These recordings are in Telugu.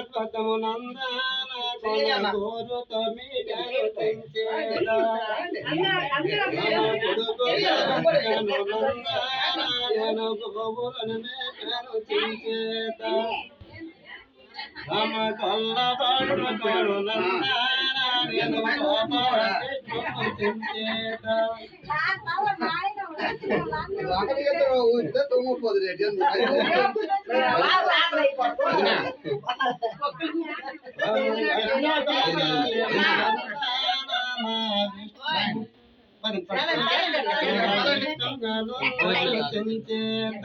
పర్వతము నందన గోరు తమిళను తెంచేత నందన గోవులను మేకను తెంచేత మమ కొల్లబడు కడు నందన నేను తెంచేత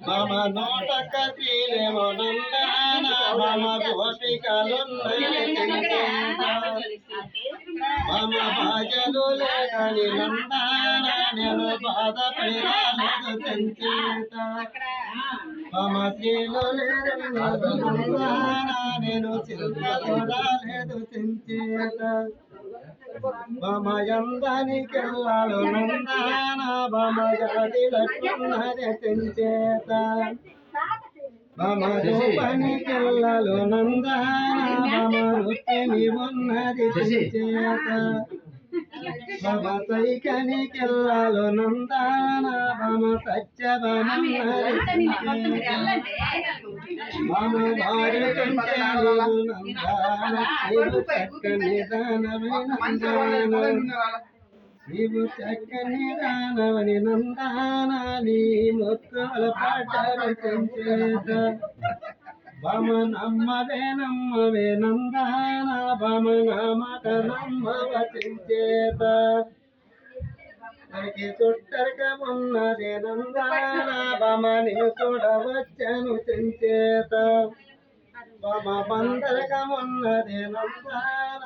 మమ నోట కపిలేమో నందన మమ గోపికలు మమ భాజలు లేకని నందన నేను బాధపడిరాలేదు తెంచేత మమ శ్రీలు లేరని నందన నేను చిరుతలేదు తెంచేత మమ యందనికెళ్ళాలు నందన మమ జాతి లక్ష్మణే తెంచేత మమ రూపనికెళ్ళాలు నందన మమ రుచిని ఉన్నది తెంచేత మమ సైకనికెళ్ళాలు నందన మమ సత్యవనన్నది తెంచేత మమ భార్య కంచెలు నందన నీవు చక్కని దానవని నందన నీవు చక్కని దానవని నందన నీ మొక్కుల పాటలు తెంచేత మమ నమ్మవే నమ్మవే నందన మమ నామక నమ్మవ తెంచేత మనకి చుట్టరిక ఉన్నది నందన మమ నేను చూడవచ్చను తెంచేత మమ బందరకమున్నది నందన